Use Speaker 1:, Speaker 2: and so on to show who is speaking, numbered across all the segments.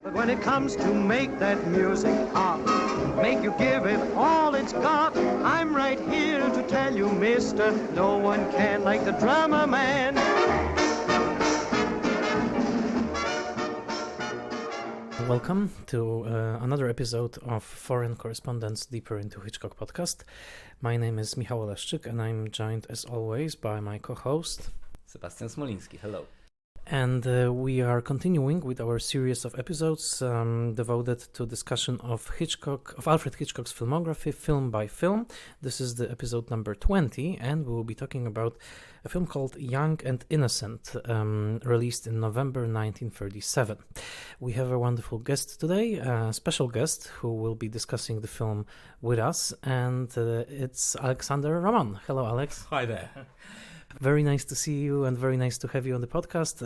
Speaker 1: But when it comes to make that music pop, make you give it all it's got, I'm right here to tell you, mister, no one can like the drummer man.
Speaker 2: Welcome to another episode of Foreign Correspondents Deeper into Hitchcock podcast. My name is Michał Oleszczyk and I'm joined as always by my co-host
Speaker 3: Sebastian Smoliński. Hello.
Speaker 2: And we are continuing with our series of episodes devoted to discussion of Alfred Hitchcock's filmography, film by film. This is the episode number 20, and we will be talking about a film called Young and Innocent, released in November 1937. We have a wonderful guest today, a special guest who will be discussing the film with us, and it's Alexander Ramon. Hello, Alex.
Speaker 3: Hi there.
Speaker 2: Very nice to see you and very nice to have you on the podcast.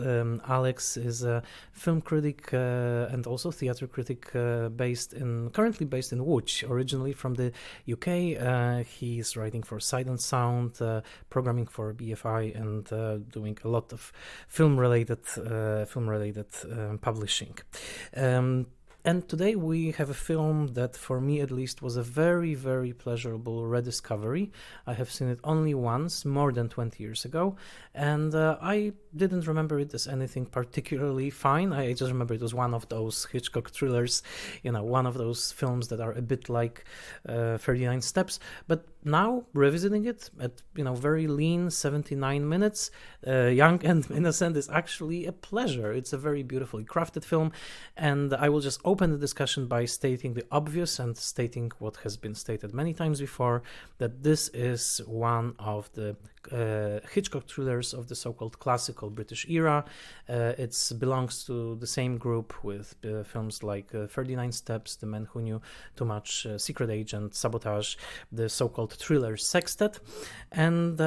Speaker 2: Alex is a film critic and also theater critic currently based in Łódź, originally from the UK. He is writing for Sight and Sound, programming for BFI, and doing a lot of film-related publishing. And today we have a film that, for me at least, was a very, very pleasurable rediscovery. I have seen it only once, more than 20 years ago, and I didn't remember it as anything particularly fine. I just remember it was one of those Hitchcock thrillers, one of those films that are a bit like 39 Steps. But now, revisiting it at, very lean 79 minutes, Young and Innocent is actually a pleasure. It's a very beautifully crafted film, and I will just open the discussion by stating the obvious and stating what has been stated many times before, that this is one of the Hitchcock thrillers of the so-called classical British era. It belongs to the same group with films like 39 Steps, The Man Who Knew Too Much, Secret Agent, Sabotage, the so-called thriller sextet. And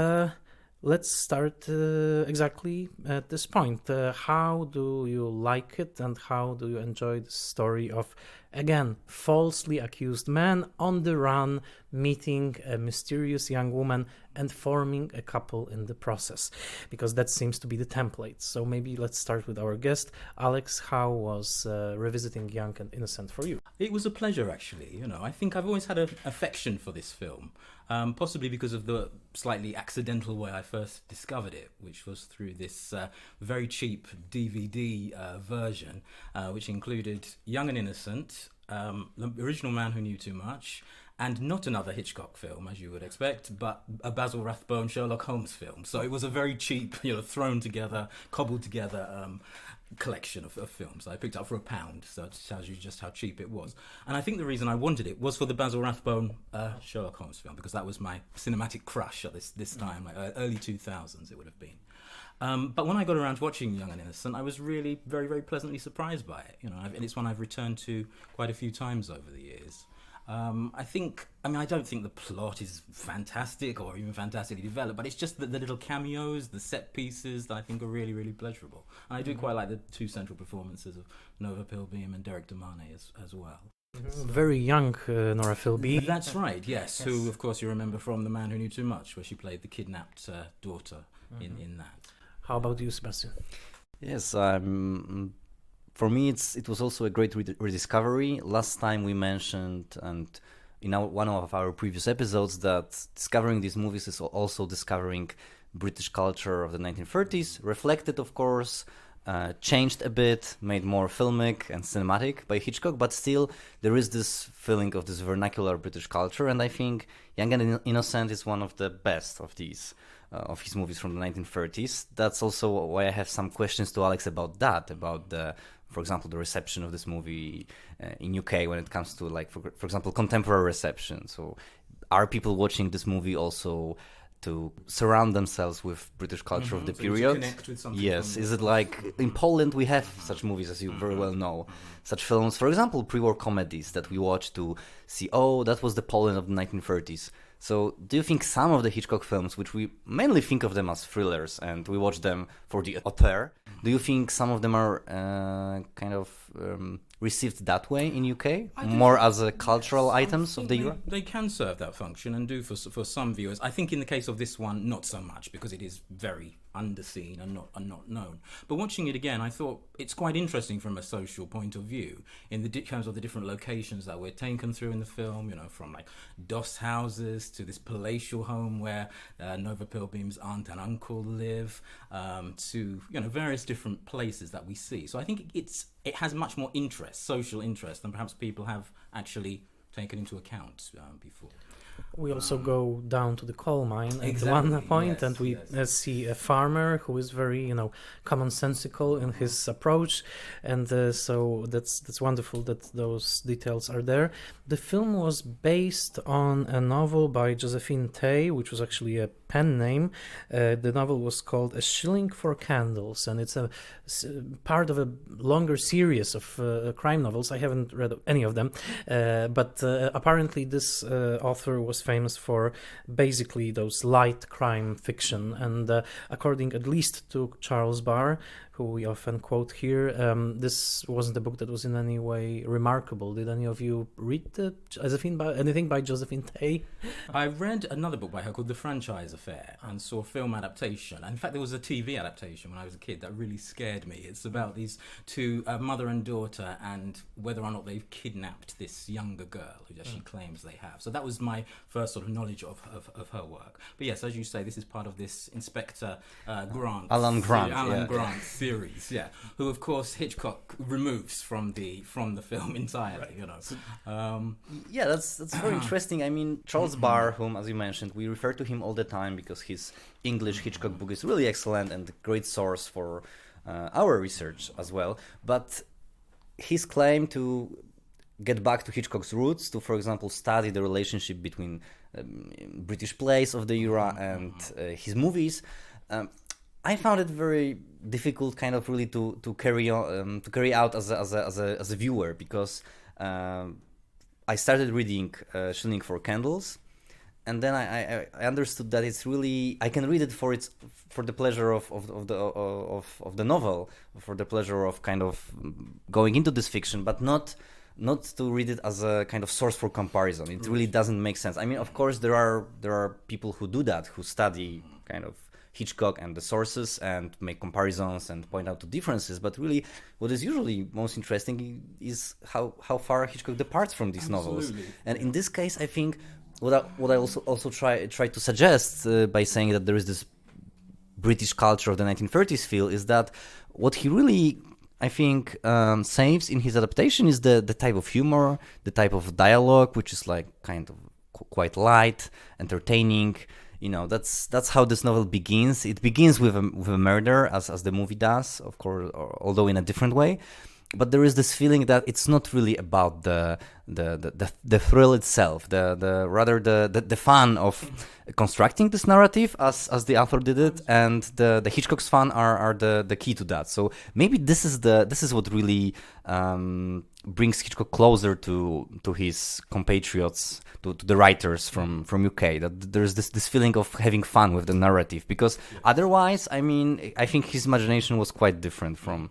Speaker 2: let's start exactly at this point. How do you like it, and how do you enjoy the story of, again, falsely accused man on the run, meeting a mysterious young woman and forming a couple in the process? Because that seems to be the template. So maybe let's start with our guest. Alex, how was revisiting Young and Innocent for you?
Speaker 3: It was a pleasure, actually. I think I've always had an affection for this film, possibly because of the slightly accidental way I first discovered it, which was through this very cheap DVD version, which included Young and Innocent, the original Man Who Knew Too Much, and not another Hitchcock film, as you would expect, but a Basil Rathbone Sherlock Holmes film. So it was a very cheap, thrown together, cobbled together collection of films I picked up for £1, so it tells you just how cheap it was. And I think the reason I wanted it was for the Basil Rathbone Sherlock Holmes film, because that was my cinematic crush at this time, like early 2000s it would have been. But when I got around to watching Young and Innocent, I was really very, very pleasantly surprised by it. And it's one I've returned to quite a few times over the years. I don't think the plot is fantastic or even fantastically developed, but it's just the little cameos, the set pieces that I think are really, really pleasurable. And I do quite like the two central performances of Nova Pilbeam and Derrick as well.
Speaker 2: Very young Nora Philby.
Speaker 3: That's right, yes. Who, of course, you remember from The Man Who Knew Too Much, where she played the kidnapped daughter in that.
Speaker 2: How about you, Sebastian?
Speaker 4: Yes, for me, it was also a great rediscovery. Last time we mentioned, and in one of our previous episodes, that discovering these movies is also discovering British culture of the 1930s, reflected, of course, changed a bit, made more filmic and cinematic by Hitchcock, but still there is this feeling of this vernacular British culture, and I think Young and Innocent is one of the best of these. Of his movies from the 1930s. That's also why I have some questions to Alex about that, about for example, the reception of this movie in UK when it comes to, like, for example, contemporary reception. So are people watching this movie also to surround themselves with British culture of the period?
Speaker 3: To connect with something.
Speaker 4: Yes. Is it like in Poland we have such movies, as you very well know, such films, for example, pre-war comedies that we watch to see, that was the Poland of the 1930s. So do you think some of the Hitchcock films, which we mainly think of them as thrillers and we watch them for the auteur, do you think some of them are kind of received that way in UK, more as a cultural items of the era?
Speaker 3: They can serve that function and do for some viewers. I think in the case of this one, not so much, because it is very underseen and not known. But watching it again, I thought it's quite interesting from a social point of view in the terms of the different locations that we're taken through in the film. You know, from like doss houses to this palatial home where Nova Pilbeam's aunt and uncle live, to various different places that we see. So I think it has much more interest, social interest, than perhaps people have actually taken into account before.
Speaker 2: We also go down to the coal mine at
Speaker 3: Exactly,
Speaker 2: one point,
Speaker 3: yes,
Speaker 2: and we see a farmer who is very, commonsensical in his approach, and so that's wonderful that those details are there. The film was based on a novel by Josephine Tey, which was actually a pen name. The novel was called A Shilling for Candles, and it's a part of a longer series of crime novels. I haven't read any of them, but apparently this author was famous for basically those light crime fiction, and according at least to Charles Barr, who we often quote here, this wasn't a book that was in any way remarkable. Did any of you read anything by Josephine Tey?
Speaker 3: I read another book by her called The Franchise Affair and saw a film adaptation. And in fact, there was a TV adaptation when I was a kid that really scared me. It's about these two, mother and daughter, and whether or not they've kidnapped this younger girl who she claims they have. So that was my first sort of knowledge of her work. But yes, as you say, this is part of this Inspector Grant.
Speaker 4: Alan Grant.
Speaker 3: Grant series, who of course Hitchcock removes from the film entirely.
Speaker 4: That's very interesting. I mean, Charles Barr, whom, as you mentioned, we refer to him all the time because his English Hitchcock book is really excellent and a great source for our research as well. But his claim to get back to Hitchcock's roots, to, for example, study the relationship between British plays of the era and his movies, I found it very difficult, kind of really to carry out as a viewer, because I started reading Shilling for Candles, and then I understood that it's really, I can read it for the pleasure of the novel, for the pleasure of kind of going into this fiction, but not to read it as a kind of source for comparison. It really doesn't make sense. I mean, of course, there are people who do that, who study kind of Hitchcock and the sources and make comparisons and point out the differences, but really what is usually most interesting is how far Hitchcock departs from these novels. And in this case, I think what I also try to suggest by saying that there is this British culture of the 1930s feel is that what he really, I think, saves in his adaptation is the type of humor, the type of dialogue, which is like kind of quite light, entertaining. That's how this novel begins. It begins with a murder, as the movie does, of course, although in a different way. But there is this feeling that it's not really about the thrill itself, the fun of constructing this narrative as the author did it, and the Hitchcock's fun are the key to that. So maybe this is what really brings Hitchcock closer to his compatriots, to the writers from UK, that there's this feeling of having fun with the narrative, because otherwise, I mean, I think his imagination was quite different from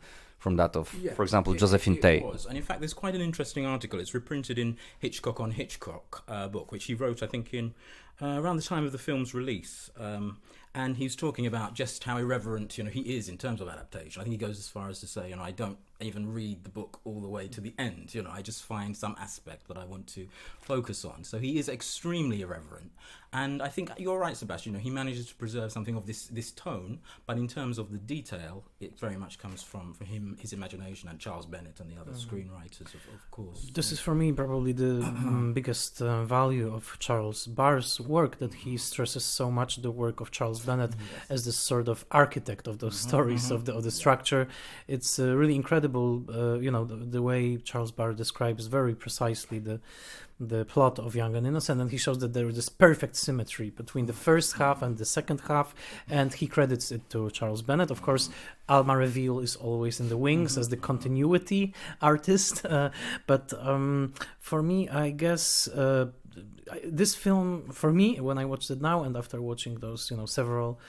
Speaker 4: that of, for example, Josephine Tey.
Speaker 3: It was. And in fact, there's quite an interesting article. It's reprinted in Hitchcock on Hitchcock book, which he wrote, I think, in around the time of the film's release. And he's talking about just how irreverent, he is in terms of adaptation. I think he goes as far as to say, I don't even read the book all the way to the end. I just find some aspect that I want to focus on. So he is extremely irreverent. And I think you're right, Sebastian. He manages to preserve something of this tone, but in terms of the detail, it very much comes from him, his imagination, and Charles Bennett and the other screenwriters, of course.
Speaker 2: This is for me probably the biggest value of Charles Barr's work, that he stresses so much the work of Charles Bennett as this sort of architect of those stories, of the structure. It's really incredible, the way Charles Barr describes very precisely the plot of Young and Innocent, and he shows that there is this perfect symmetry between the first half and the second half, and he credits it to Charles Bennett. Of course, Alma Reville is always in the wings as the continuity artist, but for me, I guess this film, for me, when I watched it now and after watching those several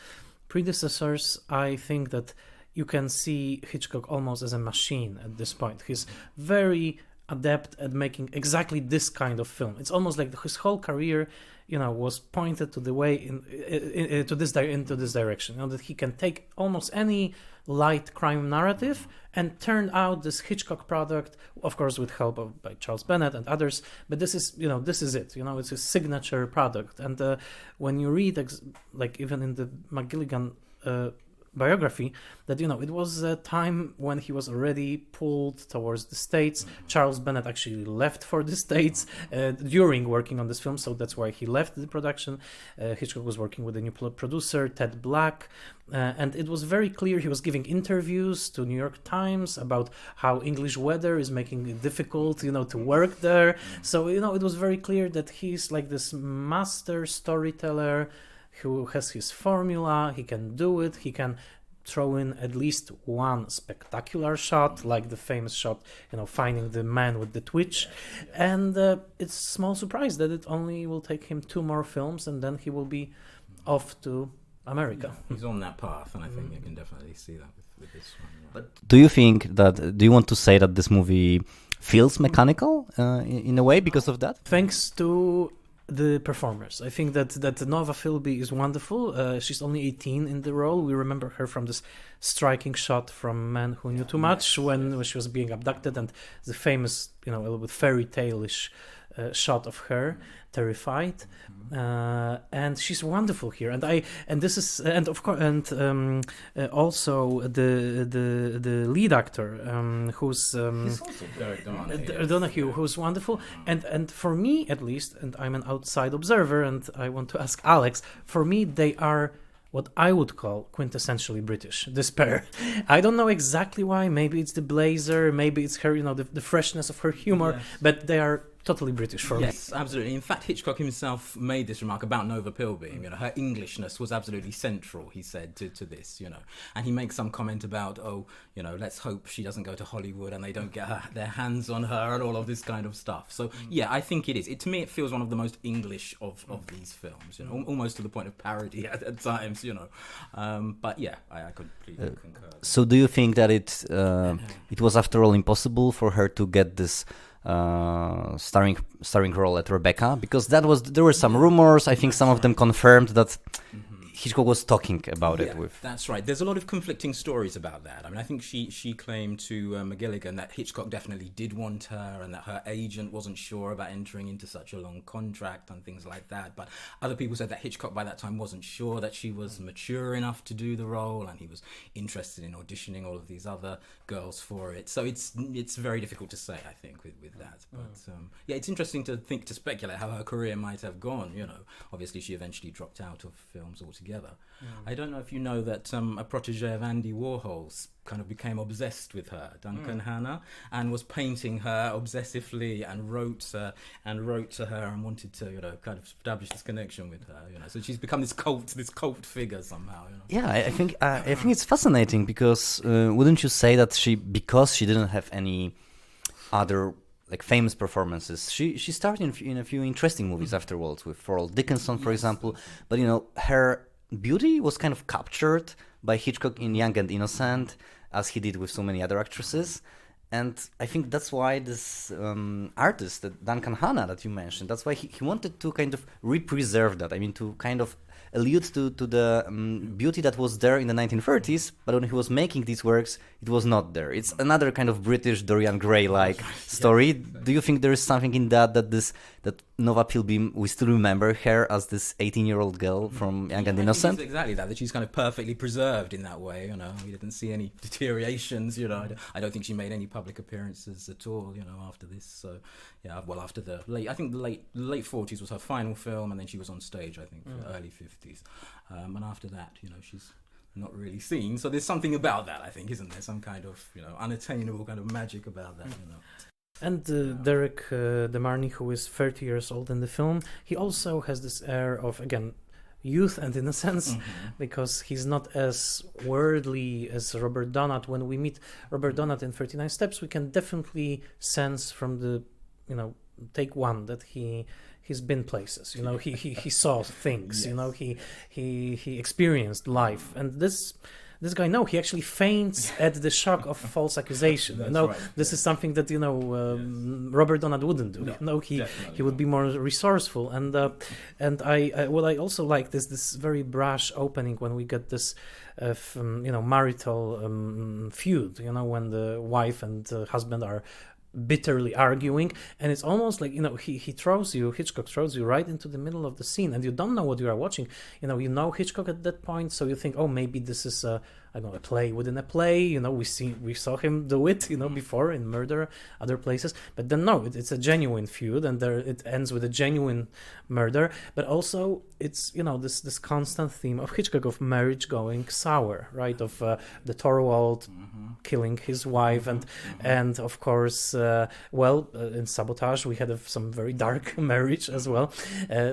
Speaker 2: predecessors, I think that you can see Hitchcock almost as a machine at this point. He's very adept at making exactly this kind of film. It's almost like his whole career, was pointed to the way into this direction. That he can take almost any light crime narrative and turn out this Hitchcock product, of course, with help by Charles Bennett and others. But this is it. It's his signature product. And when you read, even in the McGilligan biography, that it was a time when he was already pulled towards the States. Charles Bennett actually left for the States during working on this film, so that's why he left the production. Hitchcock was working with a new producer, Ted Black, and it was very clear he was giving interviews to New York Times about how English weather is making it difficult, to work there. So it was very clear that he's like this master storyteller who has his formula. He can do it. He can throw in at least one spectacular shot, like the famous shot, finding the man with the twitch. And it's a small surprise that it only will take him 2 more films, and then he will be off to America.
Speaker 3: He's on that path, and I think you can definitely see that with this one. Yeah.
Speaker 4: But do you want to say that this movie feels mechanical in a way because of that?
Speaker 2: Thanks to the performers. I think that Nova Philby is wonderful. She's only 18 in the role. We remember her from this striking shot from Man Who Knew Too Much when she was being abducted, and the famous, a little bit fairy tale-ish shot of her terrified. And she's wonderful here. Also the lead actor, who's
Speaker 3: He's also Derrick
Speaker 2: Donahue, who's wonderful. And for me, at least, and I'm an outside observer, and I want to ask Alex, for me, they are what I would call quintessentially British, this pair. I don't know exactly why. Maybe it's the blazer, maybe it's her, the freshness of her humor, but they are totally British for me.
Speaker 3: Yes, absolutely. In fact, Hitchcock himself made this remark about Nova Pilbeam. Her Englishness was absolutely central, he said, to this, And he makes some comment about, let's hope she doesn't go to Hollywood and they don't get their hands on her and all of this kind of stuff. So, yeah, I think it is. To me, it feels one of the most English of these films, almost to the point of parody at times, But, yeah, I completely concur.
Speaker 4: So do you think that it was, after all, impossible for her to get this starring role at Rebecca, because there were some rumors. I think some of them confirmed that Hitchcock was talking about it with.
Speaker 3: That's right. There's a lot of conflicting stories about that. I mean, I think she claimed to McGilligan that Hitchcock definitely did want her, and that her agent wasn't sure about entering into such a long contract and things like that. But other people said that Hitchcock by that time wasn't sure that she was mature enough to do the role, and he was interested in auditioning all of these other girls for it. So it's very difficult to say, I think, with that. But it's interesting to speculate how her career might have gone. Obviously she eventually dropped out of films altogether. I don't know if you know that a protege of Andy Warhol's kind of became obsessed with her, Duncan Hannah, and was painting her obsessively, and wrote to her and wanted to kind of establish this connection with her. So she's become this cult figure somehow.
Speaker 4: Yeah, I think it's fascinating because wouldn't you say that because she didn't have any other famous performances, she starred in a few interesting movies afterwards with Forrell Dickinson, for example. But her beauty was kind of captured by Hitchcock in Young and Innocent, as he did with so many other actresses. And I think that's why this artist, Duncan Hannah, that you mentioned, that's why he wanted to kind of re-preserve that. I mean, to kind of allude to the beauty that was there in the 1930s, but when he was making these works, it was not there. It's another kind of British Dorian Gray-like story. Do you think there is something in that Nova Pilbeam, we still remember her as this 18-year-old girl from Young and Innocent?
Speaker 3: I think it's exactly that she's kind of perfectly preserved in that way. We didn't see any deteriorations. I don't think she made any public appearances at all. After this. So after the late 40s was her final film, and then she was on stage, I think, for the early 50s. And after that, she's not really seen. So there's something about that, I think, isn't there? Some kind of unattainable kind of magic about that.
Speaker 2: And Derrick, the Marney, who is 30 years old in the film, he also has this air of, again, youth and innocence, because he's not as worldly as Robert Donat. When we meet Robert Donat in 39 Steps, we can definitely sense from the, take one, that he's been places. He saw things.
Speaker 3: Yes.
Speaker 2: He experienced life, and this this guy, no, he actually faints at the shock of false accusation. This is something that Robert Donat wouldn't do. He would be more resourceful. And I what I also like is this very brash opening when we get this marital feud. When the wife and husband are bitterly arguing, and it's almost like Hitchcock throws you right into the middle of the scene, and you don't know what you are watching. Hitchcock at that point, so you think, oh, maybe this is a play within a play. We saw him do it before in Murder, other places, but then no, it's a genuine feud, and it ends with a genuine murder. But also it's this constant theme of Hitchcock of marriage going sour, right? Of the Thorwald killing his wife, and of course in Sabotage we had some very dark marriage as well.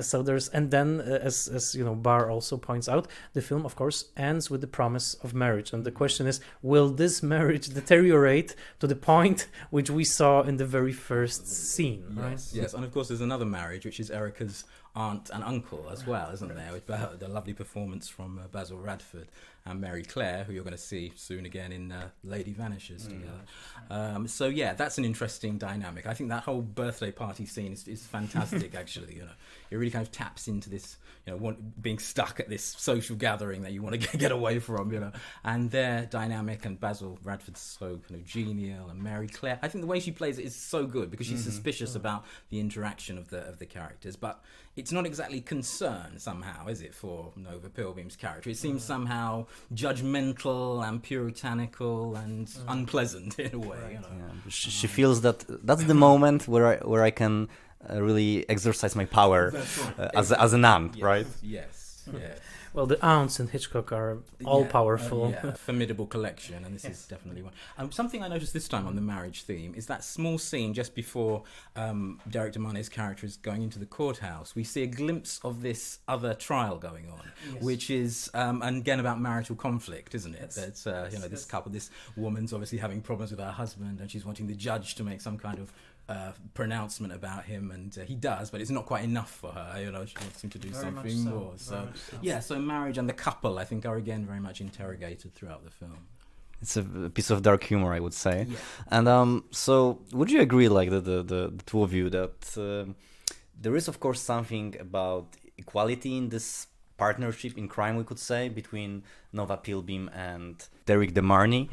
Speaker 2: So there's, and then as Barr also points out, the film of course ends with the promise of marriage, and the question is, will this marriage deteriorate to the point which we saw in the very first scene?
Speaker 3: Yes, and of course there's another marriage, which is Erica's aunt and uncle as well, isn't there? With the lovely performance from Basil Radford and Mary Claire, who you're going to see soon again in Lady Vanishes together. So yeah, that's an interesting dynamic. I think that whole birthday party scene is fantastic. Actually, it really kind of taps into this, being stuck at this social gathering that you want to get away from, and their dynamic, and Basil Radford's so kind of genial, and Mary Claire, I think the way she plays it is so good, because she's suspicious about the interaction of the characters, but it's not exactly concern somehow, is it, for Nova Pilbeam's character? It seems somehow judgmental and puritanical and unpleasant in a way.
Speaker 4: She feels that that's the moment where I can really exercise my power as an aunt, right?
Speaker 3: Yes.
Speaker 2: Well, the aunts in Hitchcock are all powerful.
Speaker 3: Formidable collection, and this is definitely one. Something I noticed this time on the marriage theme is that small scene just before Derrick de Marney's character is going into the courthouse. We see a glimpse of this other trial going on, which is, and again, about marital conflict, isn't it? That's this couple, this woman's obviously having problems with her husband, and she's wanting the judge to make some kind of pronouncement about him, and he does, but it's not quite enough for her. She wants him to do very something more. So marriage and the couple, I think, are again very much interrogated throughout the film.
Speaker 4: It's a piece of dark humor, I would say. And so would you agree, like the two of you, that there is of course something about equality in this partnership in crime, we could say, between Nova Pilbeam and Derrick de Marney?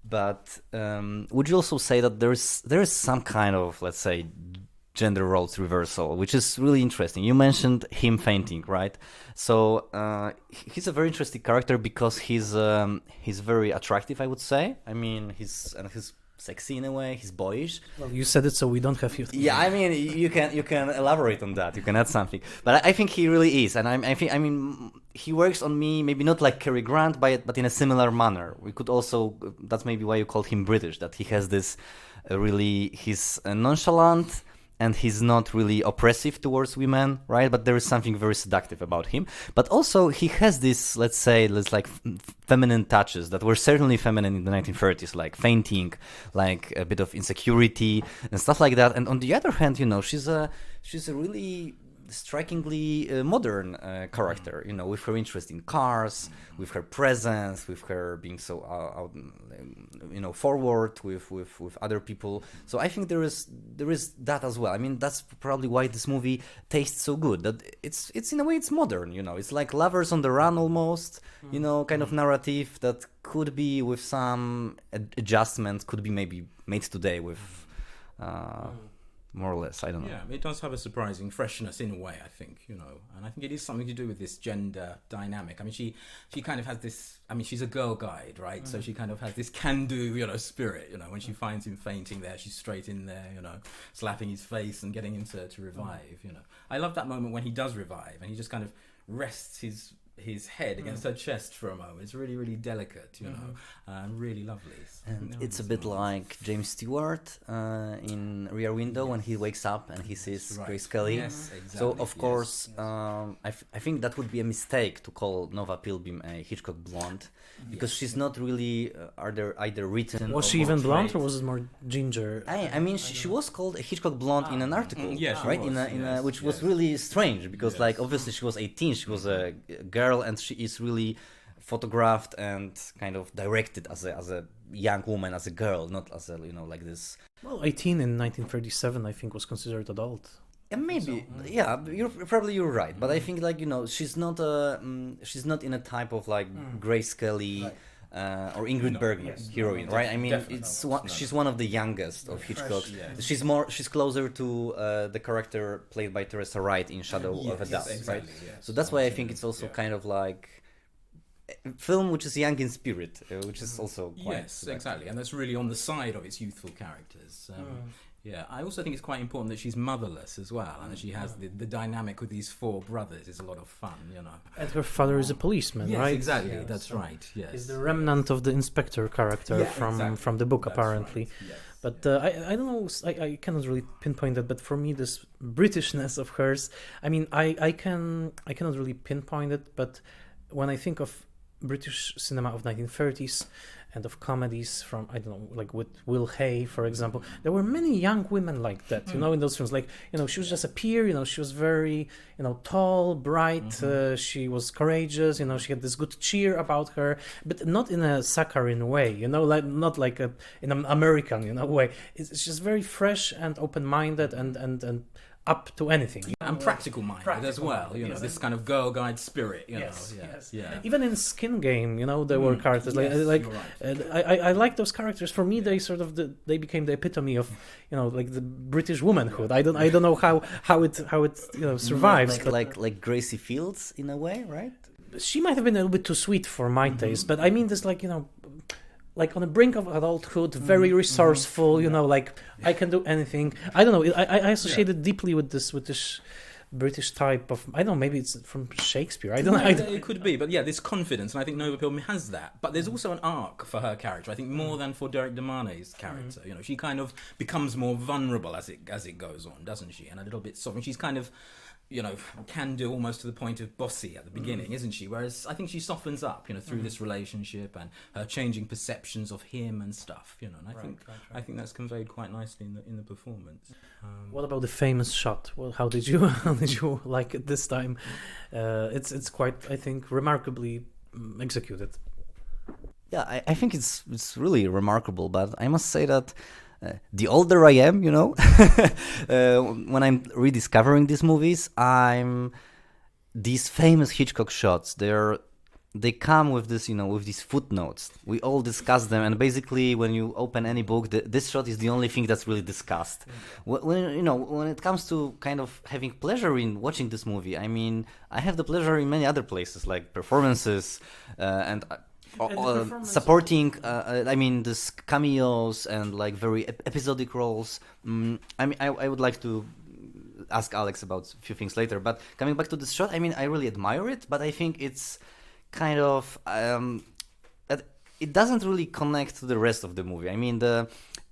Speaker 4: But would you also say that there is some kind of, let's say, gender roles reversal, which is really interesting? You mentioned him fainting, right? So he's a very interesting character because he's very attractive, I would say. I mean, he's sexy in a way. He's boyish.
Speaker 2: Well, you said it, so we don't have you.
Speaker 4: Yeah, I mean, you can elaborate on that. You can add something, but I think he really is, and I think he works on me, maybe not like Cary Grant, but in a similar manner. We could also, that's maybe why you called him British, that he has this he's nonchalant, and he's not really oppressive towards women, right? But there is something very seductive about him. But also he has this, let's say, feminine touches that were certainly feminine in the 1930s, like fainting, like a bit of insecurity and stuff like that. And on the other hand, she's a really strikingly modern character, with her interest in cars, with her presence, with her being so forward with other people. So I think there is that as well. I mean, that's probably why this movie tastes so good. That it's in a way it's modern. It's like Lovers on the Run almost. Kind of narrative that could be with some adjustments, could be maybe made today with. More or less, I don't know.
Speaker 3: Yeah, it does have a surprising freshness in a way, I think, and I think it is something to do with this gender dynamic. I mean, she kind of has this, she's a girl guide, right? So she kind of has this can-do, spirit, when she finds him fainting there, she's straight in there, slapping his face and getting him to revive, I love that moment when he does revive and he just kind of rests his head against her chest for a moment. It's really, really delicate, really lovely.
Speaker 4: And it's a bit like James Stewart in Rear Window when he wakes up and he sees Grace Kelly.
Speaker 3: Yes, exactly.
Speaker 4: So, of course, I think that would be a mistake to call Nova Pilbeam a Hitchcock blonde, because she's not really either written.
Speaker 2: Was she even blonde, or was it more ginger?
Speaker 4: I mean, she was called a Hitchcock blonde in an article, right?
Speaker 3: Was,
Speaker 4: which was really strange, because obviously she was 18, she was a girl, and she is really photographed and kind of directed as a young woman, as a girl, not as a like this.
Speaker 2: Well, 18 in 1937, I think, was considered adult.
Speaker 4: And maybe, yeah, you're right, but I think like she's not in a type of like Grace Kelly. Or Ingrid Bergman heroine, right? I mean, she's one of the youngest of Hitchcock. She's closer to the character played by Teresa Wright in Shadow of a Doubt, right? So that's why I think it's also kind of like a film which is young in spirit, which is also quite
Speaker 3: exactly, and that's really on the side of its youthful characters. Yeah, I also think it's quite important that she's motherless as well, and that she has the dynamic with these four brothers is a lot of fun,
Speaker 2: And her father is a policeman,
Speaker 3: yes,
Speaker 2: right?
Speaker 3: Exactly, that's right. Yes,
Speaker 2: he's the remnant of the inspector character from the book, that's apparently. Right. Yes. But I don't know, I cannot really pinpoint that. But for me, this Britishness of hers, I mean, I cannot really pinpoint it. But when I think of British cinema of 1930s. And of comedies from, I don't know, like with Will Hay, for example. There were many young women like that, in those films. Like, she was just a peer, she was very, tall, bright, she was courageous, she had this good cheer about her, but not in a saccharine way, like not like in an American, way. It's just very fresh and open-minded and up to anything.
Speaker 3: And practical-minded as well, this kind of girl guide spirit,
Speaker 2: Yes. Even in Skin Game, there were characters like I like those characters. For me, they sort of they became the epitome of like the British womanhood. I don't know how it survives.
Speaker 4: Like Gracie Fields in a way, right?
Speaker 2: She might have been a little bit too sweet for my taste, but I mean this like on the brink of adulthood, very resourceful, like I can do anything. I don't know. I associate it deeply with this British type of, I don't know, maybe it's from Shakespeare. I don't know.
Speaker 3: It could be, but this confidence, and I think Nova Pilbeam has that. But there's also an arc for her character. I think more than for Derrick DeMarnay's character. She kind of becomes more vulnerable as it goes on, doesn't she? And a little bit soft. She's kind of can do almost to the point of bossy at the beginning, isn't she? Whereas I think she softens up, through this relationship and her changing perceptions of him and stuff, and I think that's conveyed quite nicely in the performance.
Speaker 2: What about the famous shot? Well, how did you like it this time? It's quite, I think, remarkably executed.
Speaker 4: Yeah, I think it's really remarkable, but I must say that the older I am, when I'm rediscovering these movies, these famous Hitchcock shots, they come with this, with these footnotes. We all discuss them, and basically, when you open any book, this shot is the only thing that's really discussed. When it comes to kind of having pleasure in watching this movie, I mean, I have the pleasure in many other places, like performances and supporting this cameos and like very episodic roles. I mean, I would like to ask Alex about a few things later, but coming back to this shot, I mean, I really admire it, but I think it's kind of it doesn't really connect to the rest of the movie. I mean,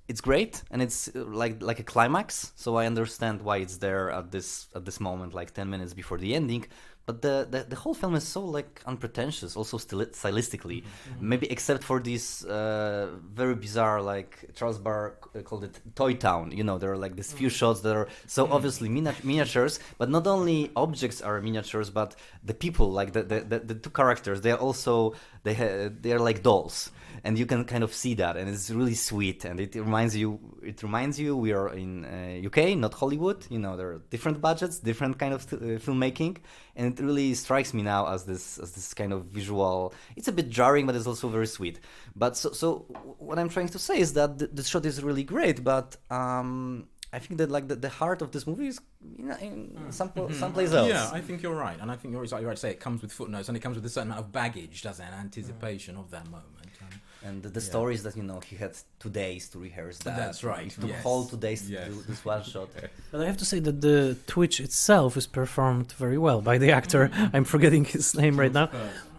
Speaker 4: it's great and it's like a climax, so I understand why it's there at this moment, like 10 minutes before the ending. But the whole film is so like unpretentious, also stylistically, maybe except for this very bizarre, like Charles Barr called it Toy Town. There are like these few shots that are so obviously miniatures, but not only objects are miniatures, but the people, like the two characters, they are like dolls, and you can kind of see that, and it's really sweet, and it reminds you we are in UK, not Hollywood. There are different budgets, different kind of filmmaking. And it really strikes me now as this kind of visual. It's a bit jarring, but it's also very sweet. But so what I'm trying to say is that the shot is really great, but I think that like the heart of this movie is in someplace else.
Speaker 3: Yeah, I think you're right, and I think you're exactly right to say it comes with footnotes, and it comes with a certain amount of baggage, doesn't it? Anticipation of that moment.
Speaker 4: And the story is that he had 2 days to rehearse that.
Speaker 3: That's right.
Speaker 4: It took whole 2 days to do this one shot.
Speaker 2: But I have to say that the twitch itself is performed very well by the actor. I'm forgetting his name right now.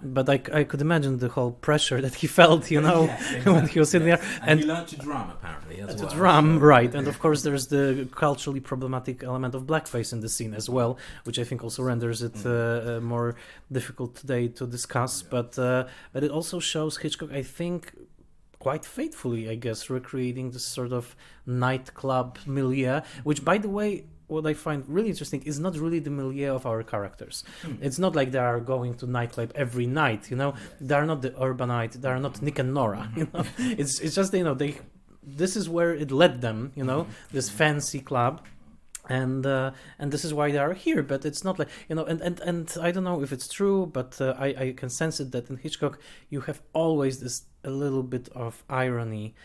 Speaker 2: But I could imagine the whole pressure that he felt, when he was sitting there.
Speaker 3: And he learned to drum, apparently, as well.
Speaker 2: To drum, right. And of course, there's the culturally problematic element of blackface in the scene as well, which I think also renders it more difficult today to discuss. But it also shows Hitchcock, I think, quite faithfully, I guess, recreating this sort of nightclub milieu, which, by the way, what I find really interesting is not really the milieu of our characters. It's not like they are going to nightclub every night, They are not the urbanite. They are not Nick and Nora, It's just this is where it led them, this fancy club. And this is why they are here, but it's not like and I don't know if it's true, but I can sense it that in Hitchcock you have always this a little bit of irony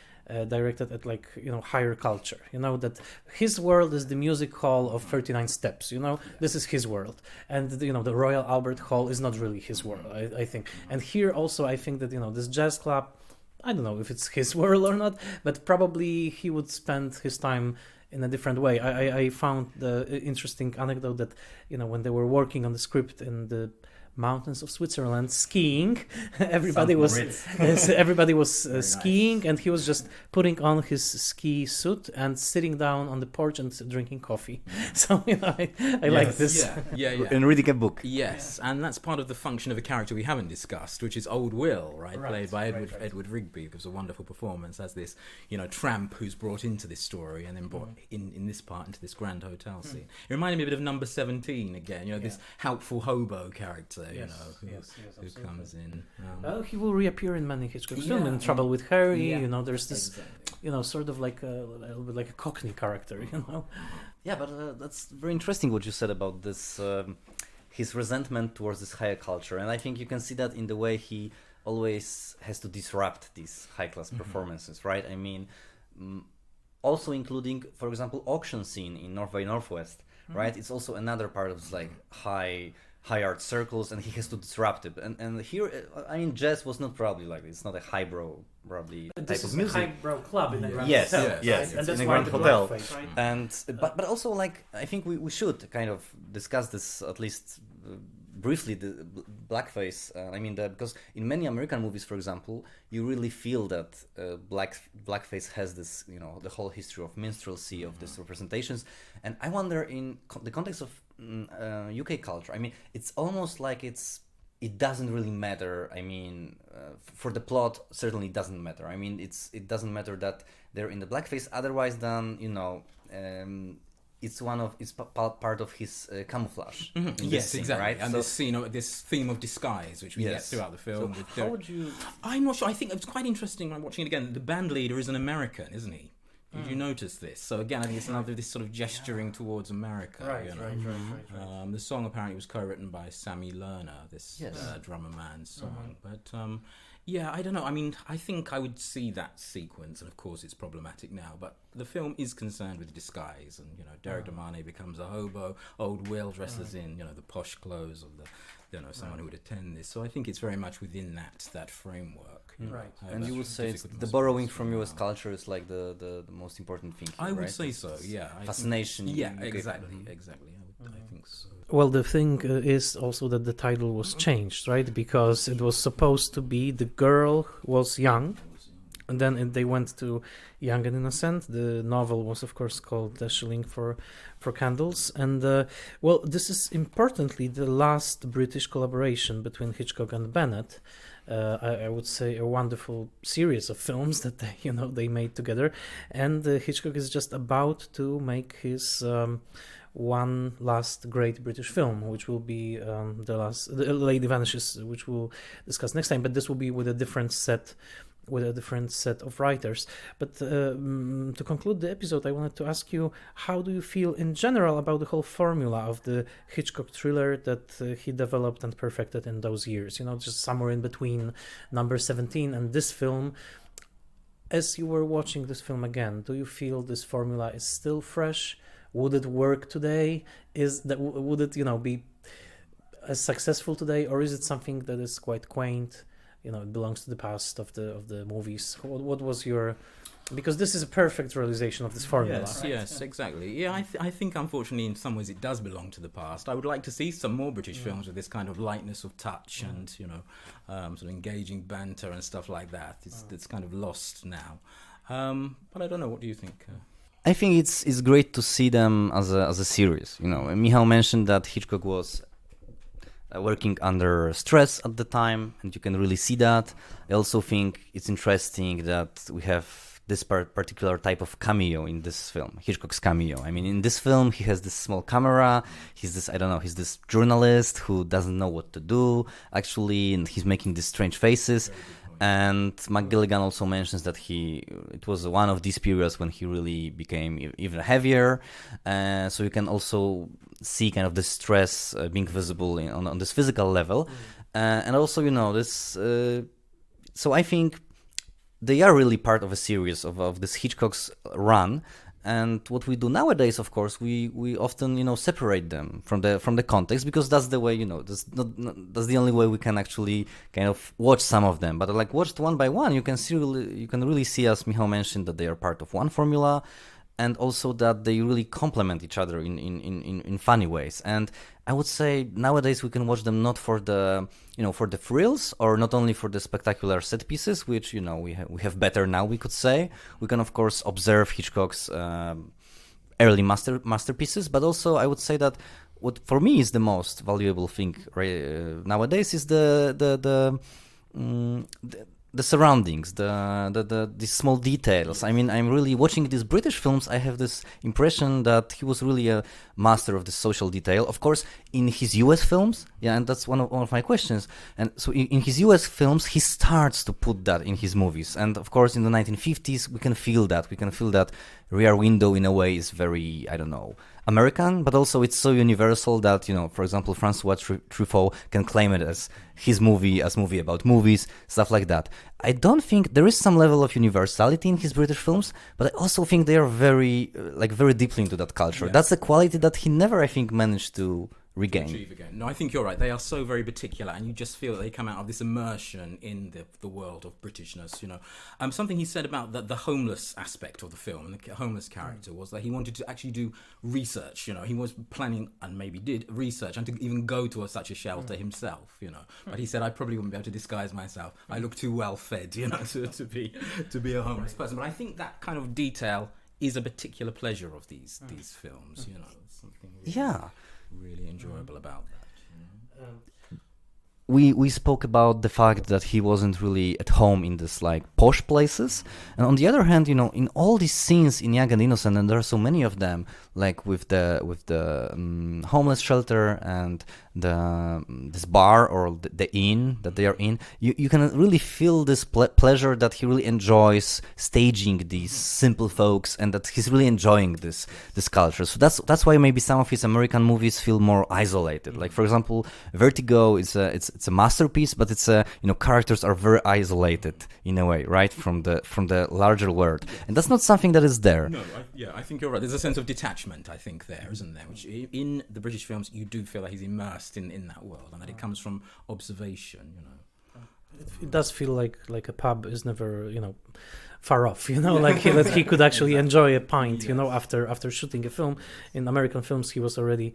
Speaker 2: directed at higher culture, that his world is the music hall of 39 Steps, this is his world, and the Royal Albert Hall is not really his world, I think. And here also I think that this jazz club, I don't know if it's his world or not, but probably he would spend his time in a different way. I found the interesting anecdote that when they were working on the script in the mountains of Switzerland skiing, everybody was skiing, and he was just putting on his ski suit and sitting down on the porch and drinking coffee. So I like this.
Speaker 3: Yeah.
Speaker 4: And reading a book.
Speaker 3: Yes, and that's part of the function of a character we haven't discussed, which is Old Will, played by Edward Rigby. It was a wonderful performance as this, tramp who's brought into this story and then brought in this part into this grand hotel scene. It reminded me a bit of Number 17 again. This helpful hobo character, who comes in.
Speaker 2: He will reappear in many Hitchcock films. In Trouble with Harry, there's this, sort of like a little bit like a Cockney character,
Speaker 4: Yeah, but that's very interesting what you said about this, his resentment towards this higher culture, and I think you can see that in the way he always has to disrupt these high-class performances, right? I mean, also including, for example, auction scene in North by Northwest, right? It's also another part of this high art circles, and he has to disrupt it. And here, I mean, jazz was not probably like it's not a highbrow probably
Speaker 2: this
Speaker 4: type
Speaker 2: is
Speaker 4: of music.
Speaker 2: a highbrow club in a grand
Speaker 4: Yes,
Speaker 2: hotel,
Speaker 4: yes,
Speaker 2: and
Speaker 4: it's
Speaker 2: that's
Speaker 4: in a
Speaker 2: why
Speaker 4: grand
Speaker 2: the
Speaker 4: hotel.
Speaker 2: blackface, right?
Speaker 4: And but also like I think we should kind of discuss this at least briefly, the blackface. I mean, because in many American movies, for example, you really feel that blackface has this, the whole history of minstrelsy, of these representations. And I wonder, in the context of UK culture, I mean, it's almost like it doesn't really matter. I mean, for the plot, certainly it doesn't matter. I mean, it doesn't matter that they're in the blackface. Otherwise, then it's part of his camouflage.
Speaker 3: Yes,
Speaker 4: scene,
Speaker 3: exactly.
Speaker 4: right?
Speaker 3: And
Speaker 4: So,
Speaker 3: this theme of disguise, which we get throughout the film.
Speaker 4: So
Speaker 3: with
Speaker 4: how would you?
Speaker 3: I'm not sure. I think it's quite interesting when I'm watching it again. The band leader is an American, isn't he? Did you notice this? So again, I think it's another this sort of gesturing towards America.
Speaker 2: Right.
Speaker 3: The song apparently was co-written by Sammy Lerner, this drummer man's song. But yeah, I don't know. I mean, I think I would see that sequence, and of course it's problematic now, but the film is concerned with disguise, and Derrick de Marney becomes a hobo, Old Will dresses in the posh clothes of the someone who would attend this. So I think it's very much within that framework.
Speaker 2: Right.
Speaker 4: And you would say the borrowing from US culture is like the most important thing here,
Speaker 3: I would
Speaker 4: right?
Speaker 3: say so, yeah.
Speaker 4: Fascination.
Speaker 3: Exactly. I think so.
Speaker 2: Well, the thing is also that the title was changed, right? Because it was supposed to be The Girl Was Young, and then they went to Young and Innocent. The novel was, of course, called Shilling for Candles. And, well, this is importantly the last British collaboration between Hitchcock and Bennett. I would say a wonderful series of films that they made together. And Hitchcock is just about to make his one last great British film, which will be the Lady Vanishes, which we'll discuss next time. But this will be with a different set of writers. But to conclude the episode, I wanted to ask you, how do you feel in general about the whole formula of the Hitchcock thriller that he developed and perfected in those years? Just somewhere in between Number 17 and this film. As you were watching this film again, do you feel this formula is still fresh? Would it work today? Would it be as successful today, or is it something that is quite quaint? It belongs to the past of the movies. What was your? Because this is a perfect realization of this formula.
Speaker 3: Yes, exactly. Yeah, I think unfortunately in some ways it does belong to the past. I would like to see some more British films with this kind of lightness of touch and sort of engaging banter and stuff like that. It's kind of lost now. But I don't know. What do you think?
Speaker 4: I think it's great to see them as a series. Michał mentioned that Hitchcock was working under stress at the time, and you can really see that. I also think it's interesting that we have this particular type of cameo in this film, Hitchcock's cameo. I mean, in this film, he has this small camera. He's this journalist who doesn't know what to do, actually, and he's making these strange faces. And McGilligan also mentions that it was one of these periods when he really became even heavier. So you can also see kind of the stress being visible on this physical level. And also, this... so I think they are really part of a series of this Hitchcock's run. And what we do nowadays, of course, we often separate them from the context, because that's the way that's the only way we can actually kind of watch some of them. But like watched one by one, you can really see, as Michał mentioned, that they are part of one formula, and also that they really complement each other in funny ways. And I would say nowadays we can watch them not for the for the thrills, or not only for the spectacular set pieces, which we have better now, we could say. We can of course observe Hitchcock's early masterpieces, but also I would say that what for me is the most valuable thing nowadays is the surroundings, these small details. I mean, I'm really watching these British films. I have this impression that he was really a master of the social detail. Of course, in his US films, and that's one of my questions. And so in his US films, he starts to put that in his movies. And of course, in the 1950s, we can feel that. We can feel that Rear Window in a way is very, I don't know, American, but also it's so universal that, for example, Francois Truffaut can claim it as his movie, about movies, stuff like that. I don't think there is some level of universality in his British films, but I also think they are very deeply into that culture. Yeah. That's a quality that he never, I think, managed to regain.
Speaker 3: Achieve again. No, I think you're right. They are so very particular, and you just feel that they come out of this immersion in the world of Britishness. Something he said about the homeless aspect of the film and the homeless character was that he wanted to actually do research. He was planning, and maybe did research, and to even go to such a shelter himself. But he said, I probably wouldn't be able to disguise myself. I look too well fed, to be a homeless person. But I think that kind of detail is a particular pleasure of these films. Something really enjoyable about that.
Speaker 4: We spoke about the fact that he wasn't really at home in this posh places, and on the other hand, in all these scenes in Young and Innocent, and there are so many of them, like with the homeless shelter and this bar or the inn that they are in, you can really feel this pleasure that he really enjoys staging these simple folks, and that he's really enjoying this culture. So that's why maybe some of his American movies feel more isolated. Like for example, Vertigo it's a masterpiece, but it's characters are very isolated in a way, right, from the larger world, and that's not something that is there.
Speaker 3: No, I think you're right. There's a sense of detachment, I think, there, isn't there? Which in the British films, you do feel that he's immersed in that world, and that it comes from observation.
Speaker 2: It does feel like a pub is never far off. That he could actually enjoy a pint.
Speaker 3: Yes.
Speaker 2: After shooting a film. In American films, he was already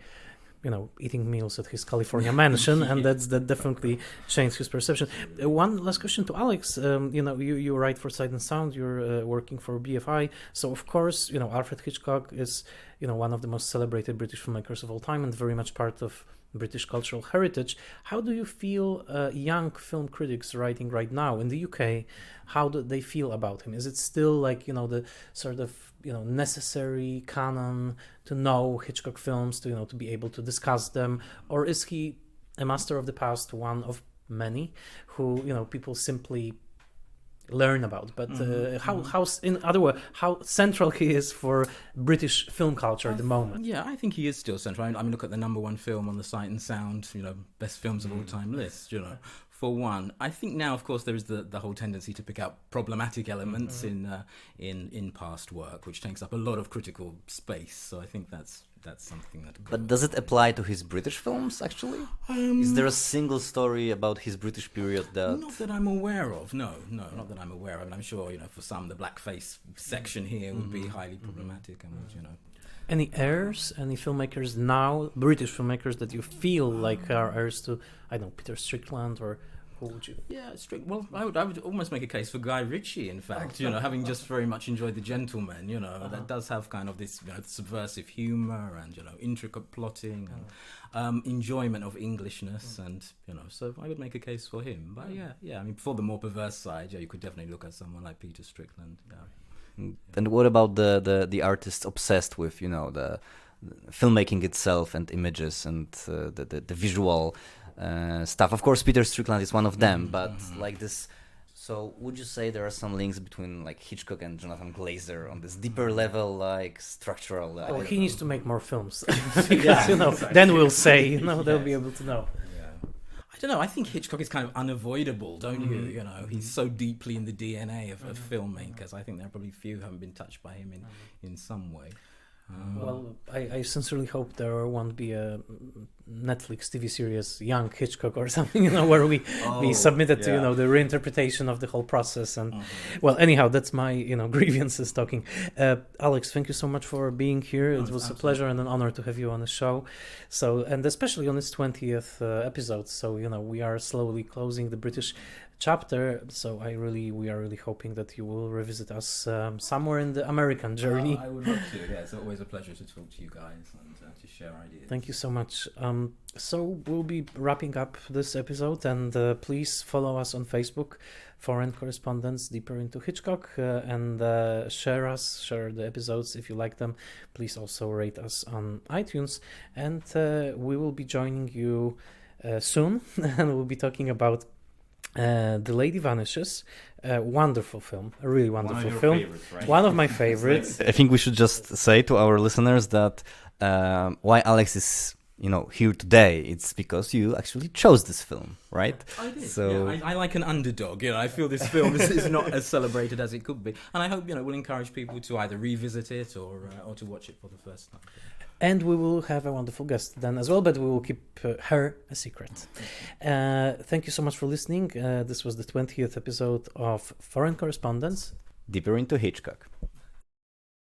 Speaker 2: eating meals at his California mansion, and that definitely changed his perception. One last question to Alex. You write for Sight and Sound. You're working for BFI, so of course, Alfred Hitchcock is one of the most celebrated British filmmakers of all time, and very much part of British cultural heritage. How do you feel young film critics writing right now in the UK? How do they feel about him? Is it still the sort of necessary canon to know Hitchcock films, to be able to discuss them, or is he a master of the past, one of many who people simply learn about? But how in other words, how central he is for British film culture at the moment?
Speaker 3: Yeah, I think he is still central. I mean, look at the number one film on the Sight and Sound, best films of all time list. For one, I think now, of course, there is the whole tendency to pick out problematic elements in past work, which takes up a lot of critical space. So I think that's something that.
Speaker 4: But does it apply to his British films? Actually, is there a single story about his British period that?
Speaker 3: Not that I'm aware of. No, not that I'm aware of. And I'm sure for some, the blackface section here would be highly problematic, and
Speaker 2: Any heirs, any filmmakers now, British filmmakers that you feel like are heirs to, I don't know, Peter Strickland, or who would you?
Speaker 3: Yeah, well, I would almost make a case for Guy Ritchie, in fact, having just very much enjoyed The Gentleman, that does have kind of this subversive humour and, intricate plotting and enjoyment of Englishness, and, so I would make a case for him. But yeah, I mean, for the more perverse side, you could definitely look at someone like Peter Strickland,
Speaker 4: And what about the artists obsessed with, you know, the filmmaking itself and images and the visual stuff? Of course, Peter Strickland is one of them, but like this. So would you say there are some links between like Hitchcock and Jonathan Glazer on this deeper level, like structural?
Speaker 2: Well, he needs to make more films because
Speaker 3: exactly.
Speaker 2: then we'll say, they'll be able to know.
Speaker 3: I don't know. I think Hitchcock is kind of unavoidable, don't you? You know, he's so deeply in the DNA of filmmakers. I think there are probably few who haven't been touced by him in some way.
Speaker 2: Well, I sincerely hope there won't be a Netflix TV series, Young Hitchcock or something, where we submitted to, the reinterpretation of the whole process. And well, anyhow, that's my, grievances talking. Alex, thank you so much for being here. It was a pleasure and an honor to have you on the show. So, and especially on this 20th episode. So, we are slowly closing the British chapter, so we are really hoping that you will revisit us somewhere in the American journey.
Speaker 3: I would love to. Yeah, it's always a pleasure to talk to you guys and to share ideas.
Speaker 2: Thank you so much. So we'll be wrapping up this episode, and please follow us on Facebook, Foreign Correspondents Deeper into Hitchcock, and share the episodes if you like them. Please also rate us on iTunes, and we will be joining you soon, and we'll be talking about The Lady Vanishes, a wonderful film, a really wonderful film.
Speaker 3: Right?
Speaker 2: One of my favorites.
Speaker 4: I think we should just say to our listeners that why Alex is, here today, it's because you actually chose this film, right?
Speaker 3: I did.
Speaker 4: So
Speaker 3: I like an underdog. I feel this film is not as celebrated as it could be, and I hope we'll encourage people to either revisit it or to watch it for the first time.
Speaker 2: And we will have a wonderful guest then as well, but we will keep her a secret. Thank you so much for listening. This was the 20th episode of Foreign Correspondents.
Speaker 4: Deeper into Hitchcock.